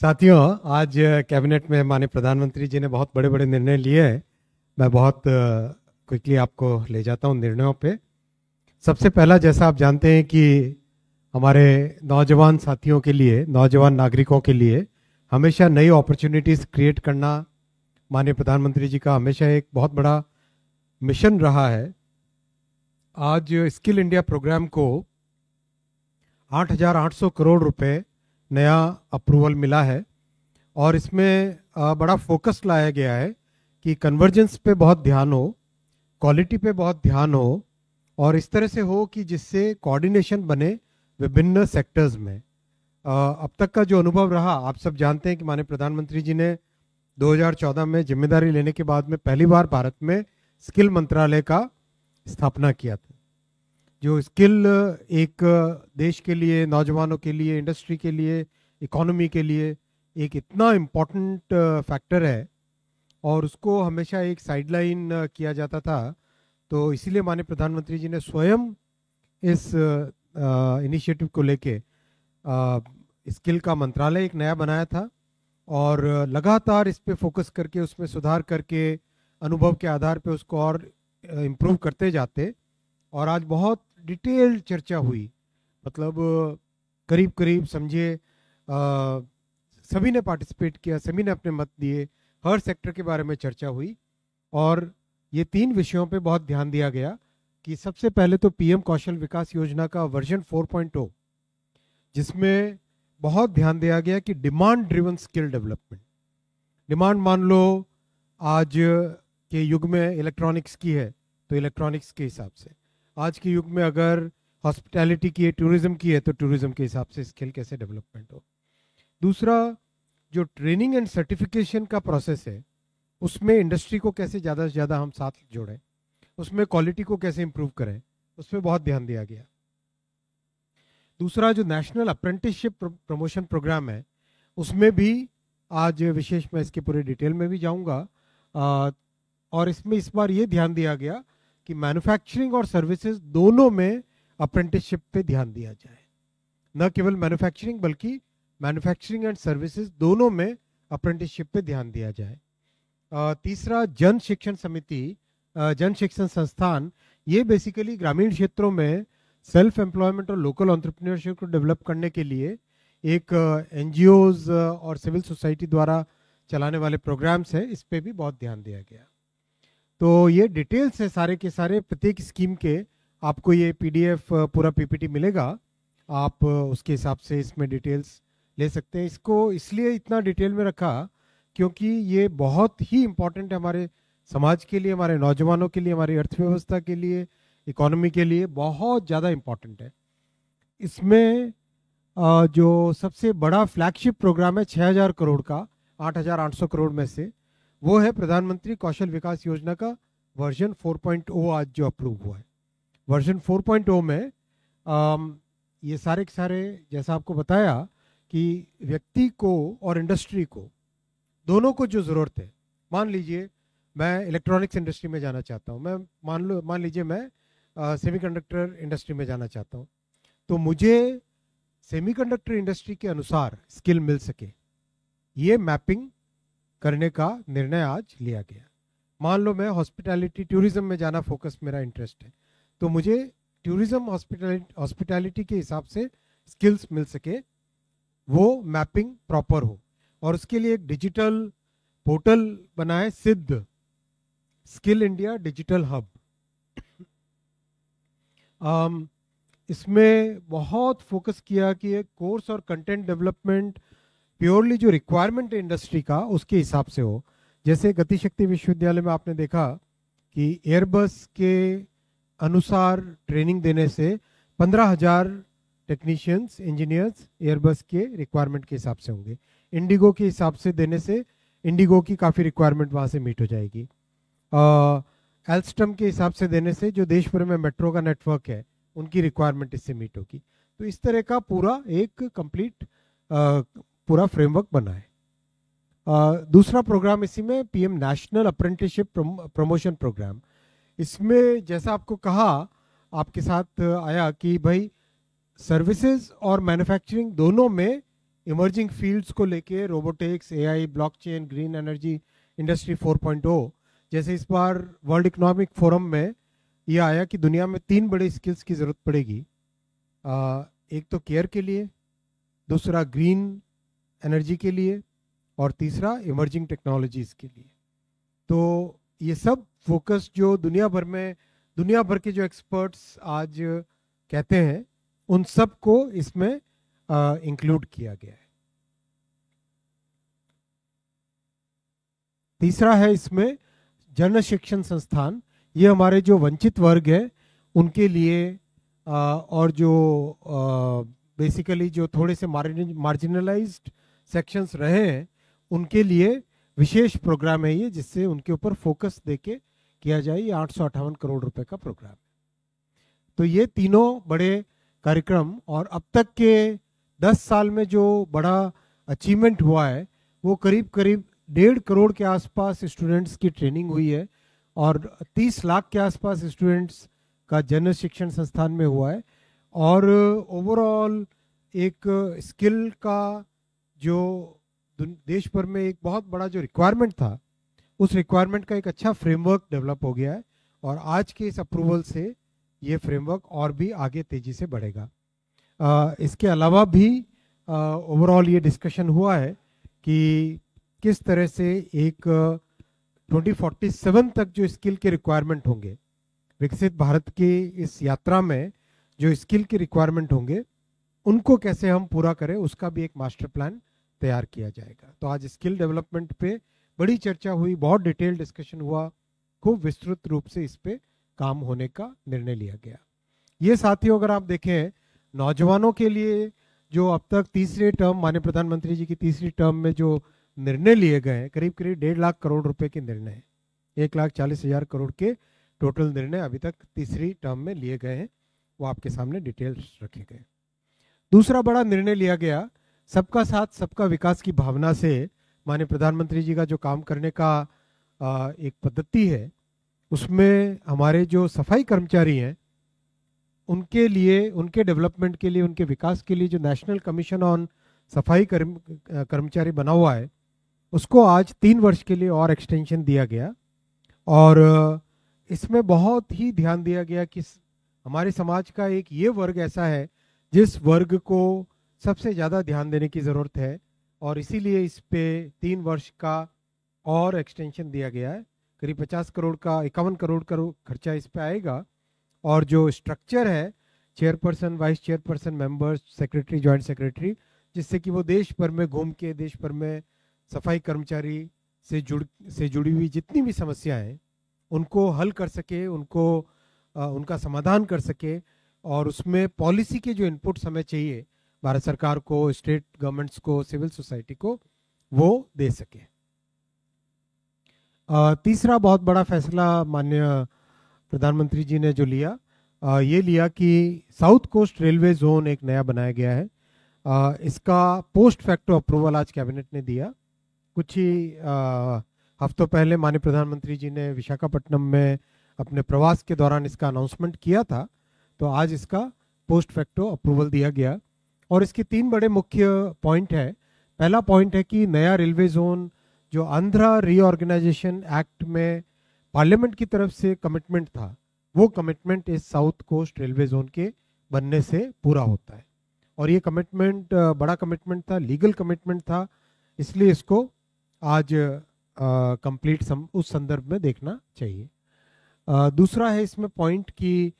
साथियों, आज कैबिनेट में माननीय प्रधानमंत्री जी ने बहुत बड़े बड़े निर्णय लिए हैं। मैं बहुत क्विकली आपको ले जाता हूं निर्णयों पे। सबसे पहला, जैसा आप जानते हैं कि हमारे नौजवान साथियों के लिए, नौजवान नागरिकों के लिए हमेशा नई अपॉर्चुनिटीज़ क्रिएट करना माननीय प्रधानमंत्री जी का हमेशा एक बहुत बड़ा मिशन रहा है। आज स्किल इंडिया प्रोग्राम को 8,800 करोड़ रुपए नया अप्रूवल मिला है और इसमें बड़ा फोकस लाया गया है कि कन्वर्जेंस पे बहुत ध्यान हो, क्वालिटी पे बहुत ध्यान हो और इस तरह से हो कि जिससे कोऑर्डिनेशन बने विभिन्न सेक्टर्स में। अब तक का जो अनुभव रहा, आप सब जानते हैं कि माननीय प्रधानमंत्री जी ने 2014 में जिम्मेदारी लेने के बाद में पहली बार भारत में स्किल मंत्रालय का स्थापना किया था। जो स्किल एक देश के लिए, नौजवानों के लिए, इंडस्ट्री के लिए, इकोनॉमी के लिए एक इतना इम्पोर्टेंट फैक्टर है और उसको हमेशा एक साइडलाइन किया जाता था। तो इसीलिए माननीय प्रधानमंत्री जी ने स्वयं इस इनिशिएटिव को लेके स्किल का मंत्रालय एक नया बनाया था और लगातार इस पे फोकस करके, उसमें सुधार करके, अनुभव के आधार पे उसको और इम्प्रूव करते जाते। और आज बहुत डिटेल्ड चर्चा हुई, मतलब करीब करीब समझिए सभी ने पार्टिसिपेट किया, सभी ने अपने मत दिए, हर सेक्टर के बारे में चर्चा हुई और ये 3 विषयों पे बहुत ध्यान दिया गया कि सबसे पहले तो पीएम कौशल विकास योजना का वर्जन 4.0, जिसमें बहुत ध्यान दिया गया कि demand driven skill development. Demand मान लो आज के युग में इलेक्ट्रॉनिक्स की है तो इलेक्ट्रॉनिक्स के हिसाब से, आज के युग में अगर हॉस्पिटैलिटी की है, टूरिज्म की है तो टूरिज्म के हिसाब से स्किल कैसे डेवलपमेंट हो। दूसरा, जो ट्रेनिंग एंड सर्टिफिकेशन का प्रोसेस है उसमें इंडस्ट्री को कैसे ज़्यादा से ज़्यादा हम साथ जोड़ें, उसमें क्वालिटी को कैसे इम्प्रूव करें, उस पर बहुत ध्यान दिया गया। दूसरा, जो नेशनल अप्रेंटिसशिप प्रमोशन प्रोग्राम है उसमें भी आज विशेष, मैं इसके पूरे डिटेल में भी जाऊँगा, और इसमें इस बार ये ध्यान दिया गया कि मैन्युफैक्चरिंग और सर्विसेज दोनों में अप्रेंटिसशिप पे ध्यान दिया जाए। न केवल मैन्युफैक्चरिंग बल्कि मैन्युफैक्चरिंग एंड सर्विसेज दोनों में अप्रेंटिसशिप पे ध्यान दिया जाए। तीसरा, जन शिक्षण समिति, जन शिक्षण संस्थान, ये बेसिकली ग्रामीण क्षेत्रों में सेल्फ एम्प्लॉयमेंट और लोकल एंटरप्रेन्योरशिप को डेवलप करने के लिए एक एनजीओज और सिविल सोसाइटी द्वारा चलाने वाले प्रोग्राम्स है, इस पे भी बहुत ध्यान दिया गया। तो ये डिटेल्स है सारे के सारे, प्रत्येक स्कीम के आपको ये पीडीएफ पूरा पीपीटी मिलेगा, आप उसके हिसाब से इसमें डिटेल्स ले सकते हैं। इसको इसलिए इतना डिटेल में रखा क्योंकि ये बहुत ही इम्पोर्टेंट है हमारे समाज के लिए, हमारे नौजवानों के लिए, हमारी अर्थव्यवस्था के लिए, इकोनॉमी के लिए बहुत ज़्यादा इम्पोर्टेंट है। इसमें जो सबसे बड़ा फ्लैगशिप प्रोग्राम है 6,000 करोड़ का, 8,800 करोड़ में से, वो है प्रधानमंत्री कौशल विकास योजना का वर्जन 4.0 आज जो अप्रूव हुआ है। वर्जन 4.0 में ये सारे के सारे, जैसा आपको बताया कि व्यक्ति को और इंडस्ट्री को, दोनों को जो ज़रूरत है, मान लीजिए मैं इलेक्ट्रॉनिक्स इंडस्ट्री में जाना चाहता हूँ, मैं मान लीजिए मैं सेमीकंडक्टर इंडस्ट्री में जाना चाहता हूँ, तो मुझे सेमीकंडक्टर इंडस्ट्री के अनुसार स्किल मिल सके, ये मैपिंग करने का निर्णय आज लिया गया। मान लो मैं हॉस्पिटैलिटी, टूरिज्म में जाना फोकस मेरा इंटरेस्ट है, तो मुझे टूरिज्म हॉस्पिटैलिटी के हिसाब से स्किल्स मिल सके, वो मैपिंग प्रॉपर हो। और उसके लिए एक डिजिटल पोर्टल बना है, सिद्ध स्किल इंडिया डिजिटल हब। इसमें बहुत फोकस किया कि एक कोर्स और कंटेंट डेवलपमेंट प्योरली जो रिक्वायरमेंट है इंडस्ट्री का उसके हिसाब से हो। जैसे गति शक्ति विश्वविद्यालय में आपने देखा कि एयरबस के अनुसार ट्रेनिंग देने से 15,000 टेक्नीशियंस, इंजीनियर्स एयरबस के रिक्वायरमेंट के हिसाब से होंगे। इंडिगो के हिसाब से देने से इंडिगो की काफ़ी रिक्वायरमेंट वहाँ से मीट हो जाएगी। एल्स्टम के हिसाब से देने से जो देश भर में मेट्रो का नेटवर्क है उनकी रिक्वायरमेंट इससे मीट होगी। तो इस तरह का पूरा एक कंप्लीट पूरा फ्रेमवर्क बना है। दूसरा प्रोग्राम इसी में PM national apprenticeship promotion programme, इसमें जैसा आपको कहा, आपके साथ आया कि भाई सर्विसेज और मैन्युफैक्चरिंग दोनों में इमर्जिंग फील्ड्स को लेके robotics, AI, blockchain, green energy, industry 4.0, जैसे इस बार वर्ल्ड इकोनॉमिक फोरम में ये आया कि दुनिया में 3 बड़े स्किल्स की ज़रूरत पड़ेगी। एक तो केयर के लिए, दूसरा ग्रीन एनर्जी के लिए, और तीसरा इमर्जिंग टेक्नोलॉजीज़ के लिए। तो ये सब फोकस जो दुनिया भर के जो एक्सपर्ट्स आज कहते हैं, उन सब को इसमें इंक्लूड किया गया है। तीसरा है इसमें जन शिक्षण संस्थान। ये हमारे जो वंचित वर्ग है उनके लिए और जो बेसिकली जो थोड़े से मार्जिनलाइज्ड सेक्शंस रहे हैं उनके लिए विशेष प्रोग्राम है ये, जिससे उनके ऊपर फोकस देके किया जाए। ये 858 करोड़ रुपए का प्रोग्राम है। तो ये तीनों बड़े कार्यक्रम, और अब तक के 10 साल में जो बड़ा अचीवमेंट हुआ है वो करीब 1.5 करोड़ के आसपास स्टूडेंट्स की ट्रेनिंग हुई है, और 30 लाख के आसपास स्टूडेंट्स का जन शिक्षण संस्थान में हुआ है। और ओवरऑल एक स्किल का जो देश भर में एक बहुत बड़ा जो रिक्वायरमेंट था, उस रिक्वायरमेंट का एक अच्छा फ्रेमवर्क डेवलप हो गया है, और आज के इस अप्रूवल से ये फ्रेमवर्क और भी आगे तेजी से बढ़ेगा। इसके अलावा भी ओवरऑल ये डिस्कशन हुआ है कि किस तरह से एक 2047 तक जो स्किल के रिक्वायरमेंट होंगे, विकसित भारत की इस यात्रा में जो स्किल के रिक्वायरमेंट होंगे उनको कैसे हम पूरा करें, उसका भी एक मास्टर प्लान तैयार किया जाएगा। तो आज स्किल डेवलपमेंट पे बड़ी चर्चा हुई, बहुत डिटेल डिस्कशन हुआ, खूब विस्तृत रूप से इस पे काम होने का निर्णय लिया गया। ये साथियों, अगर आप देखें नौजवानों के लिए जो अब तक तीसरे टर्म, माननीय प्रधानमंत्री जी की तीसरी टर्म में जो निर्णय लिए गए हैं, करीब 1.5 लाख करोड़ रुपए के निर्णय हैं। 1,40,000 करोड़ के टोटल निर्णय अभी तक तीसरी टर्म में लिए गए हैं, वो आपके सामने डिटेल्स रखे गए। दूसरा बड़ा निर्णय लिया गया, सबका साथ सबका विकास की भावना से माननीय प्रधानमंत्री जी का जो काम करने का एक पद्धति है, उसमें हमारे जो सफाई कर्मचारी हैं उनके लिए, उनके डेवलपमेंट के लिए, उनके विकास के लिए जो नेशनल कमीशन ऑन सफाई कर्मचारी बना हुआ है, उसको आज 3 वर्ष के लिए और एक्सटेंशन दिया गया। और इसमें बहुत ही ध्यान दिया गया कि हमारे समाज का एक ये वर्ग ऐसा है जिस वर्ग को सबसे ज़्यादा ध्यान देने की ज़रूरत है, और इसीलिए इस पे 3 वर्ष का और एक्सटेंशन दिया गया है। करीब 50 करोड़ का, 51 करोड़ का खर्चा इस पे आएगा। और जो स्ट्रक्चर है, chairperson, vice chairperson, members, secretary, joint secretary, जिससे कि वो देश भर में घूम के देश भर में सफाई कर्मचारी से जुड़ी हुई जितनी भी समस्याएं हैं उनको हल कर सके, उनका समाधान कर सके, और उसमें पॉलिसी के जो इनपुट्स हमें चाहिए भारत सरकार को, स्टेट गवर्नमेंट्स को, सिविल सोसाइटी को, वो दे सके। तीसरा बहुत बड़ा फैसला माननीय प्रधानमंत्री जी ने जो लिया, ये लिया कि साउथ कोस्ट रेलवे जोन एक नया बनाया गया है। इसका पोस्ट फैक्टो अप्रूवल आज कैबिनेट ने दिया। कुछ ही हफ्तों पहले माननीय प्रधानमंत्री जी ने विशाखापट्टनम में अपने प्रवास के दौरान इसका अनाउंसमेंट किया था, तो आज इसका पोस्ट फैक्टो अप्रूवल दिया गया। और इसके 3 बड़े मुख्य पॉइंट है। पहला पॉइंट है कि नया रेलवे जोन जो आंध्रा रीऑर्गेनाइजेशन एक्ट में पार्लियामेंट की तरफ से कमिटमेंट था, वो कमिटमेंट इस साउथ कोस्ट रेलवे जोन के बनने से पूरा होता है। और ये कमिटमेंट बड़ा कमिटमेंट था, लीगल कमिटमेंट था, इसलिए इसको आज कंप्लीट उस संदर्भ में देखना चाहिए। दूसरा है इसमें पॉइंट कि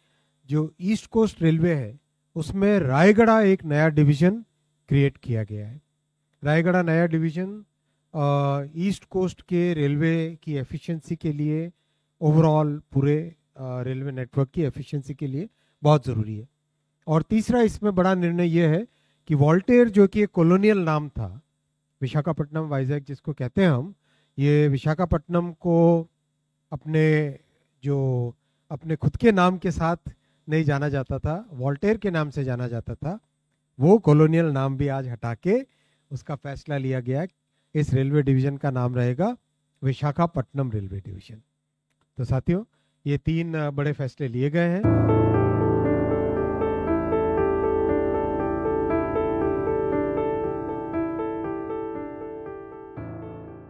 जो ईस्ट कोस्ट रेलवे है उसमें रायगढ़ एक नया डिवीजन क्रिएट किया गया है। रायगढ़ नया डिवीजन ईस्ट कोस्ट के रेलवे की एफिशिएंसी के लिए, ओवरऑल पूरे रेलवे नेटवर्क की एफिशिएंसी के लिए बहुत ज़रूरी है। और तीसरा इसमें बड़ा निर्णय यह है कि वॉल्टेयर जो कि एक कॉलोनियल नाम था, विशाखापट्टनम वाइजैक जिसको कहते हैं हम, ये विशाखापट्टनम को अपने खुद के नाम के साथ नहीं जाना जाता था, वॉल्टेयर के नाम से जाना जाता था। वो कॉलोनियल नाम भी आज हटा के उसका फैसला लिया गया, इस रेलवे डिवीजन का नाम रहेगा विशाखापट्टनम रेलवे डिवीजन। तो साथियों, ये 3 बड़े फैसले लिए गए हैं।